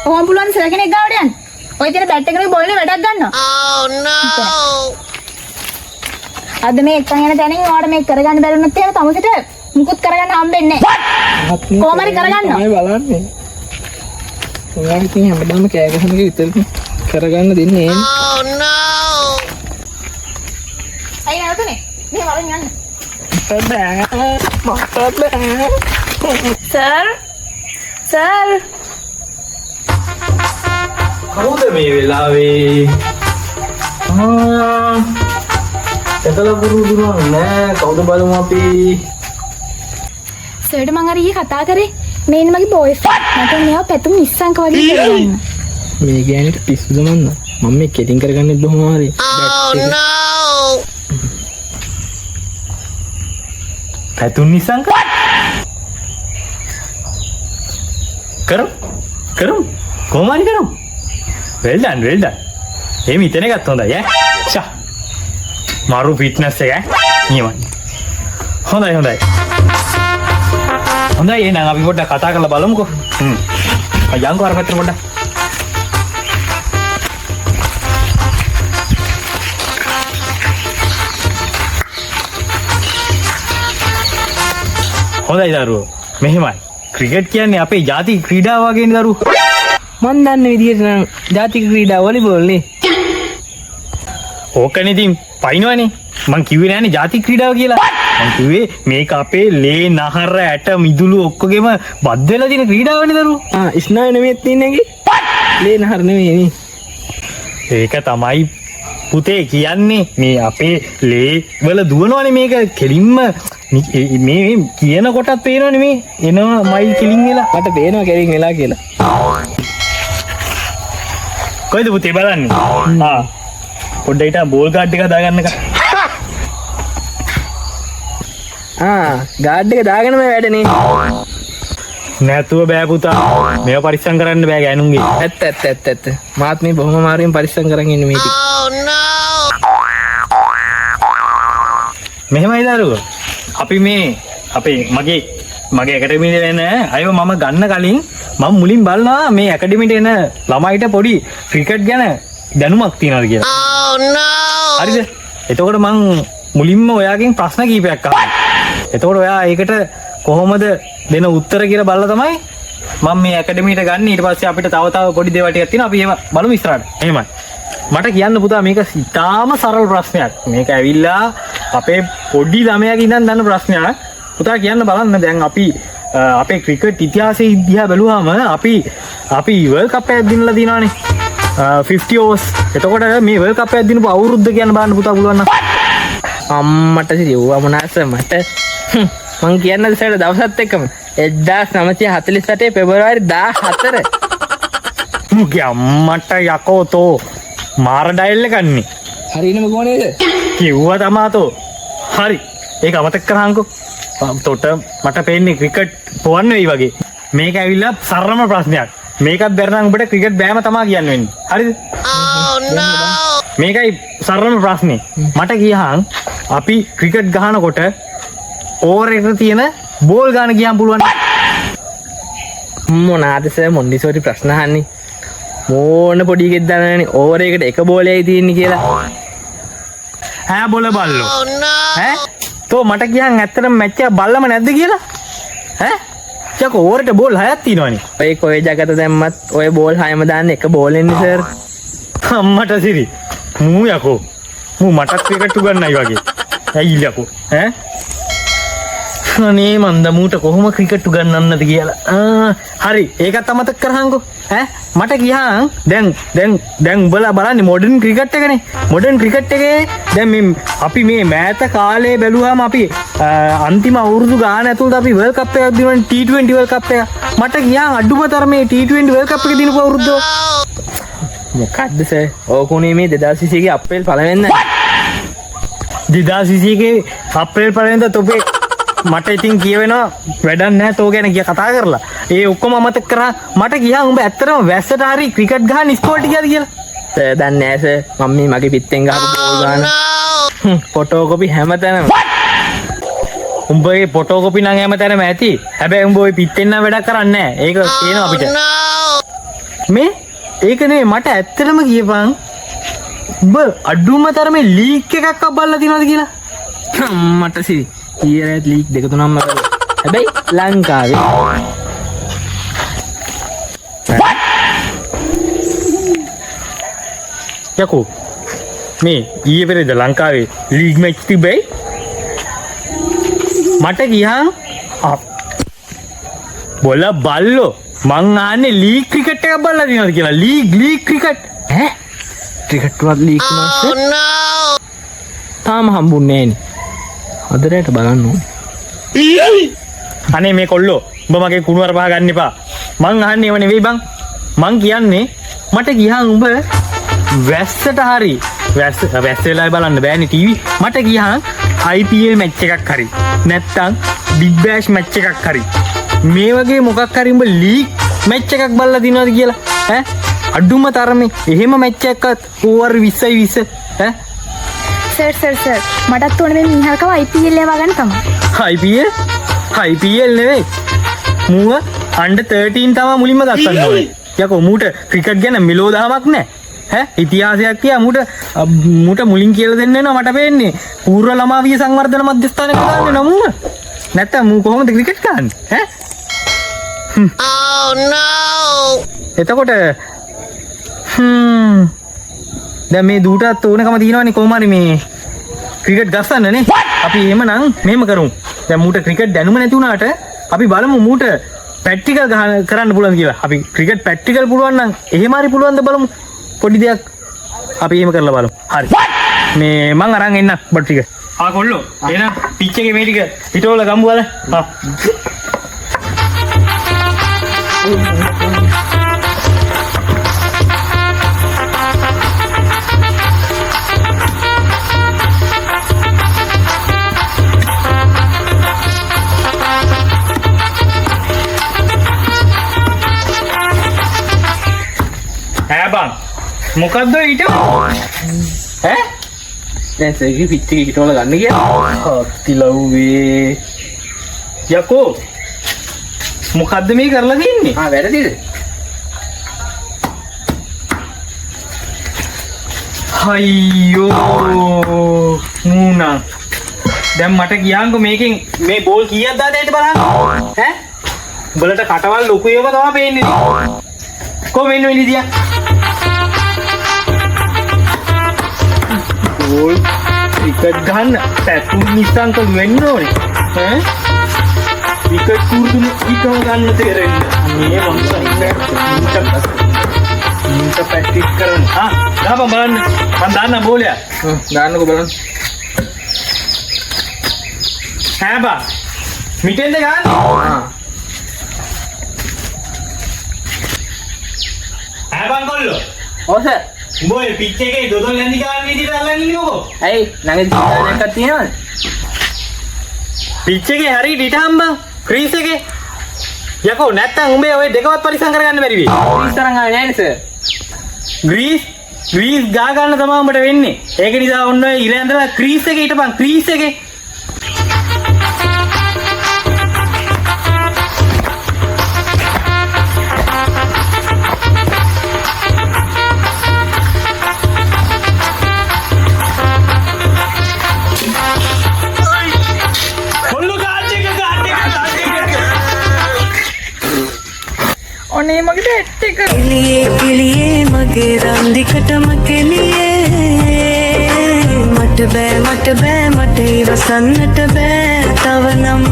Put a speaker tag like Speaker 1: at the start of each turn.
Speaker 1: කොහොම පුළුවන් සර් කෙනෙක් ගාවට යන්න? ඔය තියෙන බැට් එකේ බෝලනේ වැඩක් ගන්නවා.
Speaker 2: Oh no.
Speaker 1: අද මේ එක්කන් යන තැනින් ඔයාලට මේක කරගන්න බැරිුණොත් එහෙම තමුසෙට මුකුත් කරගන්න හම්බෙන්නේ නැහැ. කොහොම හරි කරගන්න.
Speaker 3: මම බලන්නේ. ඔයාලා ඉතින් හැමදාම කෑ ගහන එක විතරනේ කරගන්න දෙන්නේ.
Speaker 2: Oh no.
Speaker 1: අය නේතුනේ. මේ වලින් යන්න. සර්. සර්.
Speaker 4: කවුද මේ වෙලාවේ? එතලා පුරුදුනා නෑ කවුද බලමු අපි.
Speaker 1: සර්ට මං අර ඊයේ කතා කරේ. මේ ඉන්නේ මගේ බෝයිෆ්‍රෙන්ඩ්. මට මෙයා පැතුම් ඉස්සංක වගේ කරගන්න.
Speaker 3: මේ ගෑනිට පිස්සුද මන්න. මම මේ කෙටින් කරගන්නෙත් බොහොම හරි.
Speaker 2: Oh no.
Speaker 4: පැතුම් නිසංක කරමු කොහොම හරි කරමු. well done එහෙම හිතන එකත් හොඳයි ඈ ෂා මාරු ෆිට්නස් එක නියමයි හොඳයි එහෙනම් අපි පොඩ්ඩක් කතා කරලා බලමුකෝ. යන්කෝ අර පැත්තට පොඩ්ඩක්. හොඳයි දරුවෝ මෙහෙමයි ක්‍රිකට් කියන්නේ අපේ ජාතික ක්‍රීඩාව වගේනේ දරුවෝ.
Speaker 3: මන් දන්න විදිහට නම් ජාතික ක්‍රීඩා වොලිබෝල් නේ.
Speaker 4: ඕකනේ ඉතින් පයින්නවනේ. මං කිව්වේ නෑනේ ජාතික ක්‍රීඩාව කියලා. මං කිව්වේ මේක අපේ ලේ නහර ඇට මිදුළු ඔක්කොගෙම බද් වෙලා තියෙන ක්‍රීඩාවනේ දරුවෝ.
Speaker 3: ස්නායු නෙමෙයි තියෙන්නේ. ලේ නහර නෙමෙයි නේ.
Speaker 4: ඒක තමයි පුතේ කියන්නේ මේ අපේ ලේ වල දුවනවනේ මේක කෙලින්ම මේ කියන කොටත් පේනවනේ මේ එනවා මයිල් කෙලින් වෙලා.
Speaker 3: මට පේනවා කෙලින් වෙලා කියලා.
Speaker 4: කොයිද පුතේ බලන්නේ? පොඩ්ඩක් ඊට බෝල් ගාඩ් එක දාගන්නක.
Speaker 3: ගාඩ් එක දාගෙන මේ වැඩනේ.
Speaker 4: නැතුව බෑ පුතා. මේව පරිස්සම් කරන්න බෑ ගෑනුන්ගේ.
Speaker 3: ඇත්ත. මාත් මේ බොහොම අමාරුවෙන් පරිස්සම් කරන් ඉන්නේ මේ ටික.
Speaker 2: Oh no.
Speaker 4: මෙහෙමයි දරුවෝ. අපි මේ අපේ මගේ ඇකඩමියට එන අයව මම ගන්න කලින් මම මුලින් බලනවා මේ ඇකඩමියට එන ළමයිට පොඩි ක්‍රිකට් ගැන දැනුමක් තියනවාද කියලා.
Speaker 2: Oh no.
Speaker 4: හරිද? එතකොට මං මුලින්ම ඔයාගෙන් ප්‍රශ්න කීපයක් අහනවා. එතකොට ඔයා ඒකට කොහොමද දෙන උත්තර කියලා බලලා තමයි මම මේ ඇකඩමියට ගන්න. ඊට පස්සේ අපිට තව පොඩි දේවල් ටිකක් තියෙනවා. අපි ඒවා බලමු ඉස්සරහට. එහෙමයි. මට කියන්න පුතා මේක ඉතාම සරල ප්‍රශ්නයක්. මේක ඇවිල්ලා අපේ පොඩි ළමයාගේ ඉඳන් දන්න ප්‍රශ්නයක්. පුතා කියන්න බලන්න දැන් අපි අපේ ක්‍රිකට් ඉතිහාසයේ ඉතිහාස බැලුවාම අපි වර්ල්ඩ් කප් එකක් දිනලා දිනවනේ. 50 overs. එතකොට මේ වර්ල්ඩ් කප් එකක් දිනපු අවුරුද්ද කියන්න බලන්න පුතා පුළුවන් නම්.
Speaker 3: අම්මට සිව්වා මොනාස මට මං කියන්නද සයිඩ් දවසත් එක්කම 1948 පෙබරවාරි 14.
Speaker 4: මුගේ අම්මට යකෝ තෝ මාර ඩයල් එකන්නේ.
Speaker 3: හරිනම කොහොනේද?
Speaker 4: කිව්වා තමාතෝ. හරි. ඒක අමතක කරහන්කෝ. තොට මට පේන්නේ ක්‍රිකට් පොවන්න වෙයි වගේ. මේක ඇවිල්ලා සරලම ප්‍රශ්නයක්. මේකත් බැරනම් ඔබට ක්‍රිකට් බෑම තමයි කියන්න වෙන්නේ. හරිද?
Speaker 2: Oh no.
Speaker 4: මේකයි සරලම ප්‍රශ්නේ. මට කියහන් අපි ක්‍රිකට් ගහනකොට ඕවර් එකට තියෙන බෝල් ගන්න කියන්න පුළුවන්.
Speaker 3: මොනාද සර් මොන්ඩිසෝරි ප්‍රශ්න අහන්නේ? මොන පොඩි එකෙක් දන්නවනේ ඕවර් එකට එක බෝලයයි තියෙන්නේ කියලා.
Speaker 4: ඈ බෝල බල්ලෝ.
Speaker 2: Oh no.
Speaker 4: ඈ තෝ මට කියන් ඇත්තටම මැච් එක බල්ලම නැද්ද කියලා? ඈ චක ඕවරට බෝල් 6ක් තියෙනවනේ.
Speaker 3: ඔය කොයි ජගත දැම්මත් ඔය බෝල් 6ම දාන්න එක බෝලෙන්නේ සර්.
Speaker 4: අම්මට සිරි. මූ යකෝ. මූ මටත් ක්‍රිකට් උගන්නයි වගේ. ඇයි යකෝ? ඈ අනේ මන්ද මූට කොහොම ක්‍රිකට් උගන්නන්නද කියලා. හරි ඒකත් අමතක කරහන්කෝ. ඈ මට කියහන් දැන් උඹලා බලන්නේ මොඩර්න් ක්‍රිකට් එකනේ. මොඩර්න් ක්‍රිකට් එකේ දැන් මේ අපි මේ මෑත කාලේ බැලුවාම අපි අන්තිම අවුරුදු ගාන ඇතුළත අපි වර්ල්ඩ් කප් එකක් දිනුවනේ T20 වර්ල්ඩ් කප් එක. මට කියහන් අඩුම තරමේ T20 වර්ල්ඩ් කප් එක දිනපු අවුරුද්ද
Speaker 3: මොකක්ද සර්? ඕකුණේ මේ 2021 ගේ අප්‍රේල් 1 වෙනිදා.
Speaker 4: 2021 ගේ අප්‍රේල් 1 වෙනිදා තොපේ මට ඉතින් කියවෙනවා වැඩක් නැහැ තෝ ගැන කතා කරලා. ඒ ඔක්කොම අමතක කරා. මට කියහන් උඹ ඇත්තටම වැස්සට හරි ක්‍රිකට් ගහන ස්කෝල්ට් ගියාද කියලා?
Speaker 3: සර් දන්නේ නැහැ සර්. මම මේ මගේ පිටෙන් ගහපු බෝල් ගන්න. ෆොටෝකොපි හැමතැනම. උඹේ ෆොටෝකොපි නම් හැමතැනම ඇති. හැබැයි උඹ ওই පිටෙන් නම් වැඩක් කරන්නේ නැහැ. ඒක තියෙනවා අපිට.
Speaker 4: මේ ඒකනේ මට ඇත්තටම කියපන් උඹ අඩුම තරමේ ලීක් එකක් අබ්බල්ලා තියනවද කියලා
Speaker 3: මට සිරි ඊයරත් ලීක් දෙක තුනක්ම කරලා හැබැයි ලංකාවේ
Speaker 4: යකෝ මේ ඊයේ පෙරේද ලංකාවේ ලීග් මැච් තිබ්බයි මට ගියාන් බොල බල්ලෝ මං ආන්නේ ලීග් ක්‍රිකට් එකක් බලලා දිනවද කියලා ලීග් ක්‍රිකට්
Speaker 3: ඈ ක්‍රිකට් වත් ලීක්
Speaker 2: Oh
Speaker 3: නැස්ස
Speaker 2: no!
Speaker 3: තාම හම්බුන්නේ නෑනේ අදරයට බලන්න ඕනේ
Speaker 4: අනේ මේ කොල්ලෝ උඹ මගේ කුණුවර පහ ගන්න එපා මං අහන්නේ ඒව නෙවෙයි බං මං කියන්නේ මට ගියාන් උඹ වැස්සට හරි වැස්ස වෙලාවේ බලන්න බෑනේ ටීවී මට ගියාන් IPL මැච් එකක් හරි නැත්තම් බිග් බෑෂ් මැච් එකක් හරි මේ වගේ මොකක් හරි උඹ ලීග් මැච් එකක් බලලා දිනවද කියලා ඈ අඩුම තරමේ එහෙම මැච් එකක්වත් ඕවර් 20යි 20 ඈ
Speaker 1: සර් මටත් ඕනේ මේ මීහල්කව IPL ඒවා ගන්න තමයි.
Speaker 4: IPL නෙවෙයි. මූව under 13 තමයි මුලින්ම ගස්සන්න ඕනේ. යකෝ මූට ක්‍රිකට් ගැන මෙලෝ දහමක් නැහැ. ඈ ඉතිහාසයක් කියා මූට මුලින් කියලා දෙන්න වෙනවා මට පේන්නේ. පූර්ව ළමා විය සංවර්ධන මධ්‍යස්ථානයක දාන්නේ නමුව. නැත්තම් මූ කොහොමද ක්‍රිකට් ගහන්නේ? ඈ
Speaker 2: Oh no!
Speaker 4: එතකොට දැන් මේ දූටත් ඕනකම තියෙනවනේ කොහොම හරි මේ ක්‍රිකට් ගස්සන්නනේ. අපි එහෙමනම් මෙහෙම කරමු. දැන් මූට ක්‍රිකට් දැනුම නැති වුණාට අපි බලමු මූට ප්‍රැක්ටිකල් කරන්න පුළුවන් කියලා. අපි ක්‍රිකට් ප්‍රැක්ටිකල් පුළුවන් නම් එහෙම හරි පුළුවන් ද බලමු. පොඩි දෙයක් අපි එහෙම කරලා බලමු. හරි. මේ මං අරන් එන්න බඩු ටික. ආ කොල්ලෝ. එහෙනම් පිච් එකේ මේ ටික පිටවල ගම්බු වල. හා. බං මොකද්ද ඊට ඈ
Speaker 3: දැන් සර්ගේ පිච් එකේ හිටවල ගන්න කියලා
Speaker 4: තිලව්වේ යකෝ මොකද්ද මේ කරලා තින්නේ
Speaker 3: වැරදිද
Speaker 4: අයියෝ මූනා දැන් මට කියන්නකො මේකෙන් මේ බෝල් කීයක් දාද ඇයිද බලන්න ඈ උඹලට කටවල් ලොකු ඒවා තමයි පේන්නේ කොහොම වෙන්නේ ඉලිදියා බෝල් ක්‍රිකට් ගන්න පැතුම් නිසංක වෙන්න ඕනේ ඈ ක්‍රිකට් කුරුදුන ඊටව ගන්න තේරෙන්නේ මේ මං ප්‍රැක්ටිස් කරන්න දාපන් බලන්න මං දාන්න බෝලය
Speaker 3: දාන්නකෝ බලන්න
Speaker 4: හැබා මිටෙන්ද ගන්න හැබන් කොල්ලෝ
Speaker 3: ඔස
Speaker 4: උඹ ඔය පිච් එකේ දොඩොල් නැන්දි ගන්න විදිහට අල්ලන් ඉන්නේ මොකෝ
Speaker 3: ඇයි ළඟදී සීතාවක් තියෙනවද
Speaker 4: පිච් එකේ හරි ඩිටහම් බං ක්‍රීස් එකේ යකෝ නැත්තම් උඹේ ඔය දෙකවත් පරිස්සම් කරගන්න බැරි වෙයි
Speaker 3: ක්‍රීස් තරංග ආවේ නෑනේ සර්
Speaker 4: ග්‍රීස් ගා ගන්න තමයි උඹට වෙන්නේ ඒක නිසා ඔන්න ඔය ඉර ඇඳලා ක්‍රීස් එකේ හිටපන් ක්‍රීස් එකේ
Speaker 1: ඔනේ මගේ බැට් එක
Speaker 5: එළියේ මගේ රන්දිකටම කෙලියේ මට බෑ මට ඉවසන්නට බෑ තවනම්